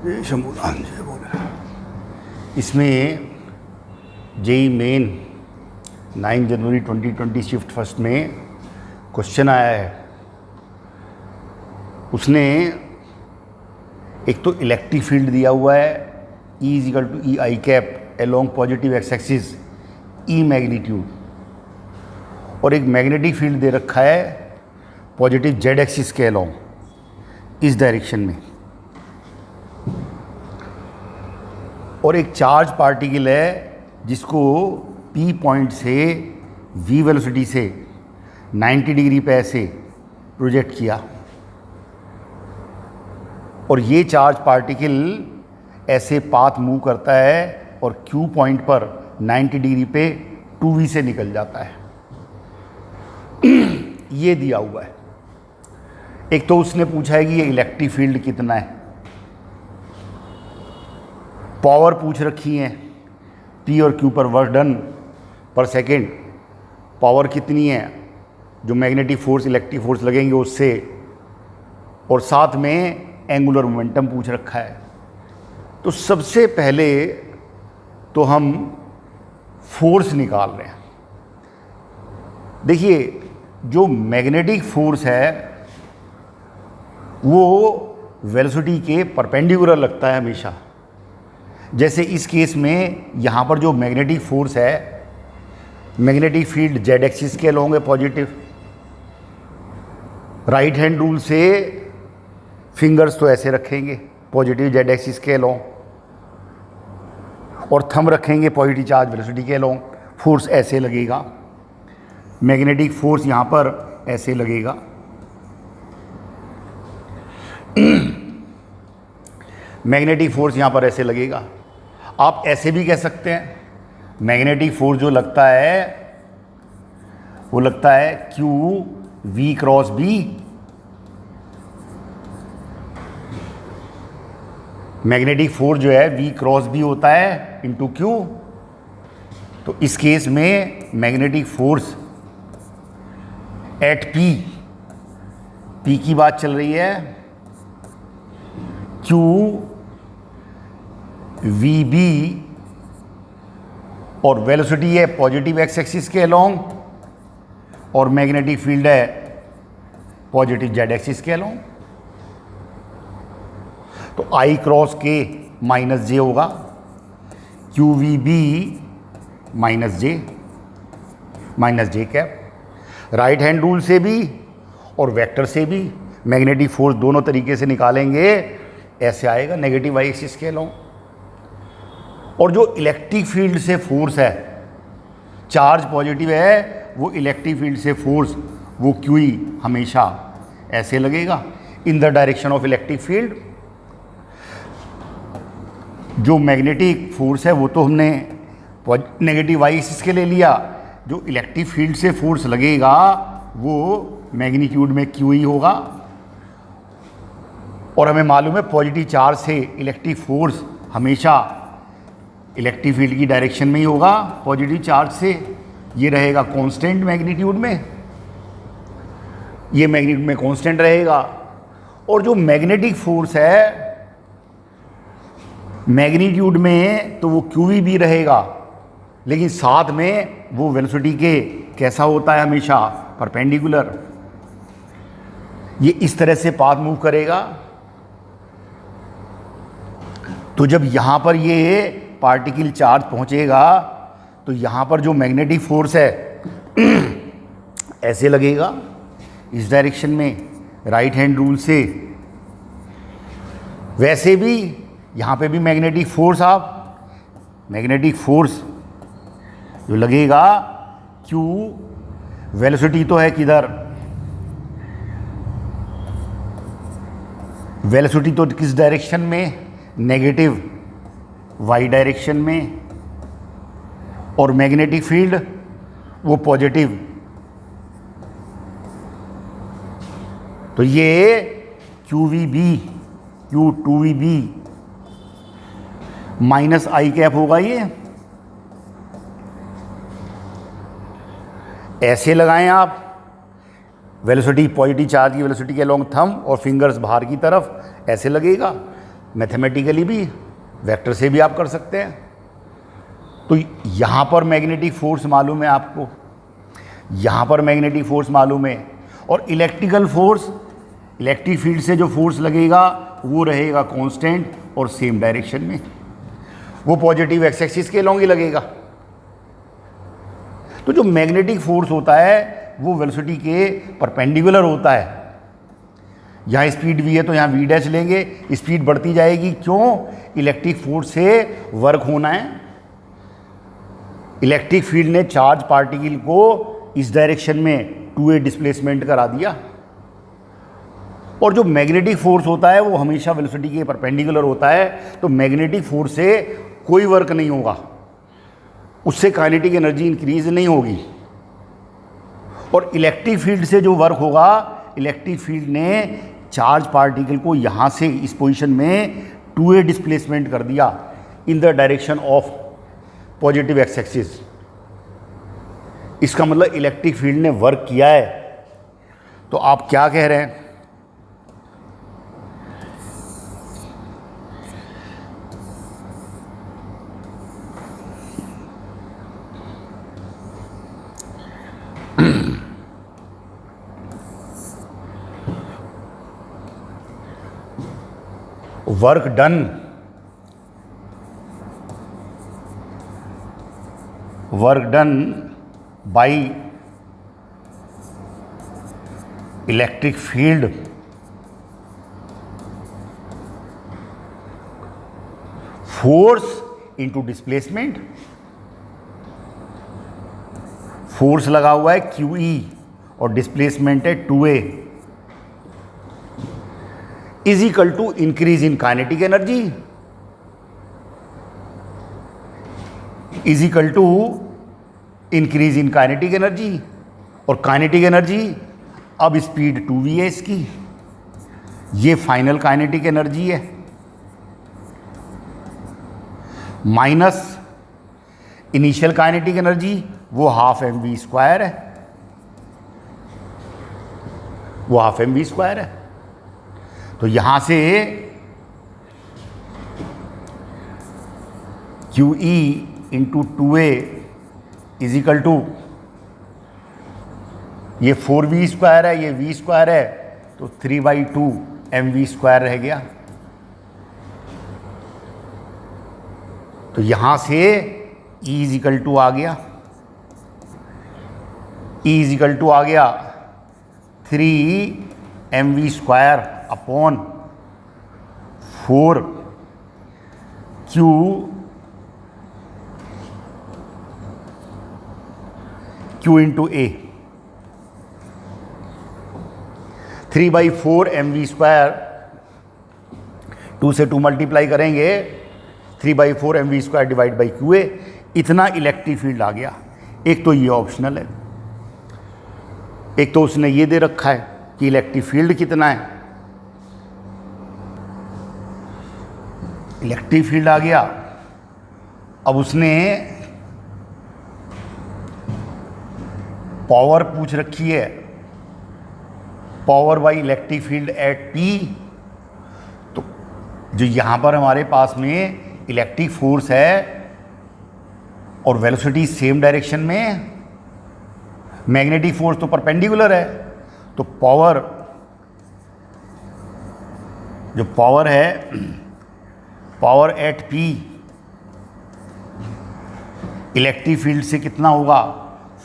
ये शंभूलाल जी बोले इसमें जेई मेन 9 जनवरी 2020 शिफ्ट फर्स्ट में क्वेश्चन आया है। उसने एक तो इलेक्ट्रिक फील्ड दिया हुआ है E is equal to E i cap along positive x axis E magnitude, और एक मैग्नेटिक फील्ड दे रखा है पॉजिटिव जेड एक्सिस के अलोंग इस डायरेक्शन में, और एक चार्ज पार्टिकल है जिसको P पॉइंट से V वेलोसिटी से 90 डिग्री पे ऐसे प्रोजेक्ट किया, और ये चार्ज पार्टिकल ऐसे पाथ मूव करता है और Q पॉइंट पर 90 डिग्री पे 2V से निकल जाता है। ये दिया हुआ है। एक तो उसने पूछा है कि ये इलेक्ट्रिक फील्ड कितना है, पावर पूछ रखी है P और Q पर वर्क डन पर सेकेंड, पावर कितनी है जो मैग्नेटिक फोर्स इलेक्ट्रिक फोर्स लगेंगे उससे, और साथ में एंगुलर मोमेंटम पूछ रखा है। तो सबसे पहले तो हम फोर्स निकाल रहे हैं। देखिए, जो मैग्नेटिक फोर्स है वो वेलोसिटी के परपेंडिकुलर लगता है हमेशा। जैसे इस केस में यहाँ पर जो मैग्नेटिक फोर्स है, मैग्नेटिक फील्ड जेड एक्सिस के अलोंग है पॉजिटिव, राइट हैंड रूल से फिंगर्स तो ऐसे रखेंगे पॉजिटिव जेड एक्सिस के अलोंग, और थंब रखेंगे पॉजिटिव चार्ज वेलोसिटी के अलोंग। फोर्स ऐसे लगेगा, मैग्नेटिक फोर्स यहाँ पर ऐसे लगेगा। मैग्नेटिक फोर्स यहाँ पर ऐसे लगेगा। आप ऐसे भी कह सकते हैं, मैग्नेटिक फोर्स जो लगता है वो लगता है Q V cross B। Magnetic force जो है V क्रॉस B होता है इंटू Q। तो इस केस में मैग्नेटिक फोर्स एट P की बात चल रही है, Q VB, और वेलोसिटी है पॉजिटिव एक्स एक्सिस के अलोंग, और मैग्नेटिक फील्ड है पॉजिटिव जेड एक्सिस के अलोंग। तो I cross K minus J होगा, QVB minus J cap. Right hand rule से भी और वेक्टर से भी मैग्नेटिक फोर्स दोनों तरीके से निकालेंगे, ऐसे आएगा नेगेटिव वाई एक्सिस के अलोंग। और जो इलेक्ट्रिक फील्ड से फोर्स है, चार्ज पॉजिटिव है, वो इलेक्ट्रिक फील्ड से फोर्स वो QE हमेशा ऐसे लगेगा in the direction of electric field. जो मैग्नेटिक फोर्स है वो तो हमने नेगेटिव वाई एक्सिस के ले लिया, जो इलेक्ट्रिक फील्ड से फोर्स लगेगा वो मैग्नीट्यूड में QE होगा, और हमें मालूम है पॉजिटिव चार्ज से इलेक्ट्रिक फोर्स हमेशा इलेक्ट्रिक फील्ड की डायरेक्शन में ही होगा पॉजिटिव चार्ज से। ये रहेगा कांस्टेंट मैग्नीट्यूड में, ये मैग्नीट्यूड में कांस्टेंट रहेगा। और जो मैग्नेटिक फोर्स है मैग्नीट्यूड में तो वो QE भी रहेगा, लेकिन साथ में वो वेलोसिटी के कैसा होता है हमेशा परपेंडिकुलर। ये इस तरह से पाथ मूव करेगा। तो जब यहाँ पर ये पार्टिकल चार्ज पहुँचेगा तो यहाँ पर जो मैग्नेटिक फोर्स है ऐसे लगेगा इस डायरेक्शन में राइट हैंड रूल से। वैसे भी यहाँ पे भी मैग्नेटिक फोर्स, आप मैग्नेटिक फोर्स जो लगेगा Q, वेलोसिटी तो है किधर, वेलोसिटी तो किस डायरेक्शन में, नेगेटिव वाई डायरेक्शन में, और मैग्नेटिक फील्ड वो पॉजिटिव। तो ये QVB Q2VB minus I cap होगा। ये ऐसे लगाएं आप, वेलोसिटी पॉजिटिव चार्ज की वेलोसिटी के अलोंग थंब और फिंगर्स बाहर की तरफ ऐसे लगेगा। मैथमेटिकली भी, वेक्टर से भी आप कर सकते हैं। तो यहाँ पर मैग्नेटिक फोर्स मालूम है आपको, यहाँ पर मैग्नेटिक फोर्स मालूम है, और इलेक्ट्रिकल फोर्स, इलेक्ट्रिक फील्ड से जो फोर्स लगेगा वो रहेगा कांस्टेंट और सेम डायरेक्शन में, वो पॉजिटिव एक्स एक्सिस के अलॉन्ग ही लगेगा। तो जो मैग्नेटिक फोर्स होता है वो वेलोसिटी के परपेंडिकुलर होता है। यहाँ स्पीड v है तो यहाँ v डैश लेंगे, स्पीड बढ़ती जाएगी। क्यों? इलेक्ट्रिक फोर्स से वर्क होना है। इलेक्ट्रिक फील्ड ने चार्ज पार्टिकल को इस डायरेक्शन में 2a डिस्प्लेसमेंट करा दिया, और जो मैग्नेटिक फोर्स होता है वो हमेशा वेलोसिटी के परपेंडिकुलर होता है। तो मैग्नेटिक फोर्स से कोई वर्क नहीं होगा, उससे काइनेटिक एनर्जी इंक्रीज नहीं होगी। और इलेक्ट्रिक फील्ड से जो वर्क होगा, इलेक्ट्रिक फील्ड ने चार्ज पार्टिकल को यहाँ से इस पोजीशन में 2a डिस्प्लेसमेंट कर दिया in the direction of positive x axis. इसका मतलब इलेक्ट्रिक फील्ड ने वर्क किया है। तो आप क्या कह रहे हैं? Work done by electric field force into displacement. Force लगा हुआ है QE और डिस्प्लेसमेंट है 2a, is equal to increase in kinetic energy, is equal to increase in kinetic energy. और काइनेटिक एनर्जी अब स्पीड 2v है इसकी, ये फाइनल काइनेटिक एनर्जी है, माइनस इनिशियल काइनेटिक एनर्जी, वो हाफ mv² है, वो हाफ mv² है। तो यहां से QE into 2a is equal to, ये 4v² है, ये v² है, तो 3/2 mv² रह गया। तो यहां से E इज इक्वल टू आ गया, E इज इक्वल टू आ गया 3mv² upon 4q into a। 3/4 mv², 2 से 2 मल्टीप्लाई करेंगे, 3/4 mv² डिवाइड बाई QA, इतना इलेक्ट्रिक फील्ड आ गया। एक तो ये ऑप्शनल है, एक तो उसने ये दे रखा है कि इलेक्ट्रिक फील्ड कितना है। इलेक्ट्रिक फील्ड आ गया, अब उसने पावर पूछ रखी है, power by electric field at P। तो जो यहाँ पर हमारे पास में इलेक्ट्रिक फोर्स है और वेलोसिटी सेम डायरेक्शन में, मैग्नेटिक फोर्स तो परपेंडिकुलर है, तो पावर, जो पावर है, power at P electric field से कितना होगा,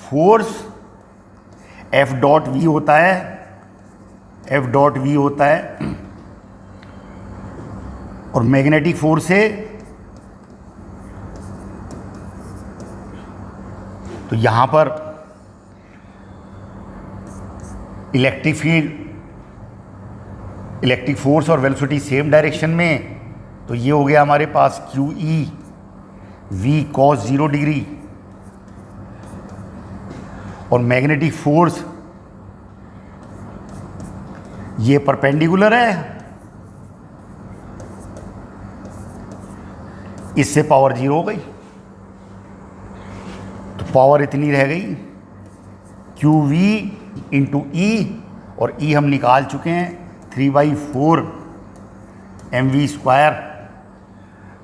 फोर्स F.V होता है, F.V होता है, और मैग्नेटिक फोर्स से, तो यहां पर इलेक्ट्रिक फील्ड, इलेक्ट्रिक फोर्स और वेलोसिटी सेम डायरेक्शन में, तो ये हो गया हमारे पास QE V cos 0 डिग्री, और मैग्नेटिक फोर्स ये परपेंडिकुलर है, इससे पावर 0 हो गई, तो पावर इतनी रह गई QV इंटू E, और E हम निकाल चुके हैं 3/4 mv²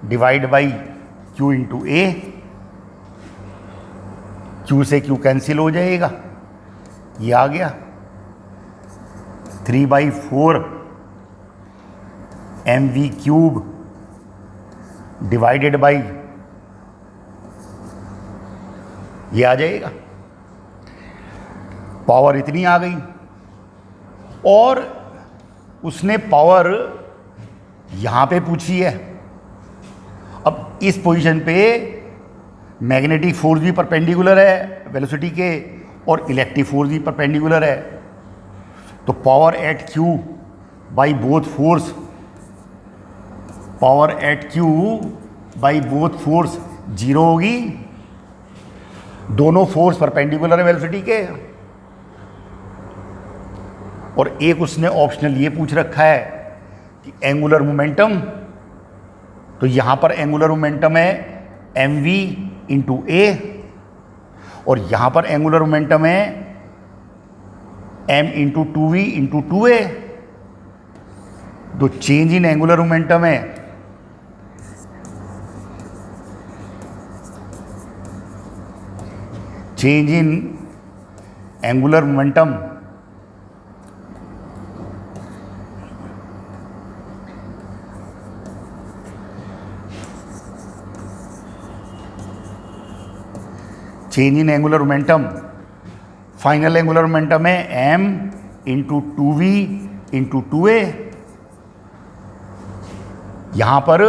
divide by q into A, q से q कैंसिल हो जाएगा, ये आ गया 3/4 mv³ डिवाइडेड बाई, ये आ जाएगा। पावर इतनी आ गई और उसने पावर यहाँ पे पूछी है। अब इस पोजीशन पे मैग्नेटिक फोर्स भी परपेंडिकुलर है वेलोसिटी के और इलेक्ट्रिक फोर्स भी परपेंडिकुलर है, तो power at Q by both force, power at Q by both force 0 होगी। दोनों फोर्स परपेंडिकुलर है वेलोसिटी के। और एक उसने ऑप्शनल ये पूछ रखा है कि एंगुलर मोमेंटम, तो यहां पर एंगुलर मोमेंटम है mv इंटू ए और यहां पर एंगुलर मोमेंटम है m into 2v into 2a। तो चेंज इन एंगुलर मोमेंटम है change in angular momentum change in angular momentum, final angular momentum है m into 2v into 2a। यहाँ पर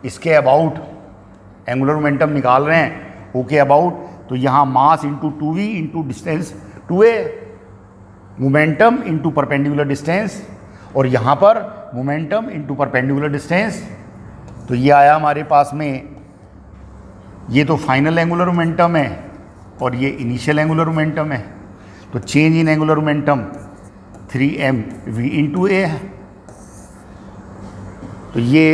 इसके अबाउट एंगुलर मोमेंटम निकाल रहे हैं, ओके अबाउट, तो यहाँ mass into 2v into distance 2a, momentum into perpendicular distance, और यहाँ पर मोमेंटम इंटू परपेंडिकुलर डिस्टेंस। तो ये आया हमारे पास में, ये तो फाइनल एंगुलर मोमेंटम है और ये इनिशियल एंगुलर मोमेंटम है। तो change in angular momentum 3mv into a है। तो ये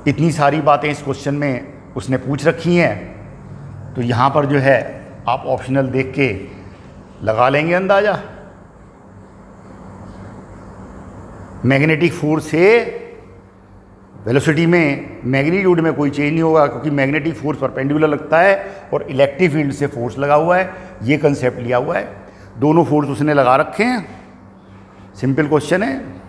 इतनी सारी बातें इस क्वेश्चन में उसने पूछ रखी हैं। तो यहाँ पर जो है आप ऑप्शनल देख के लगा लेंगे अंदाज़ा। मैग्नेटिक फोर्स से वेलोसिटी में मैग्नीट्यूड में कोई चेंज नहीं होगा क्योंकि मैग्नेटिक फोर्स परपेंडिकुलर लगता है और इलेक्ट्रिक फील्ड से फोर्स लगा हुआ है, ये कंसेप्ट लिया हुआ है। दोनों फोर्स उसने लगा रखे हैं, सिंपल क्वेश्चन है।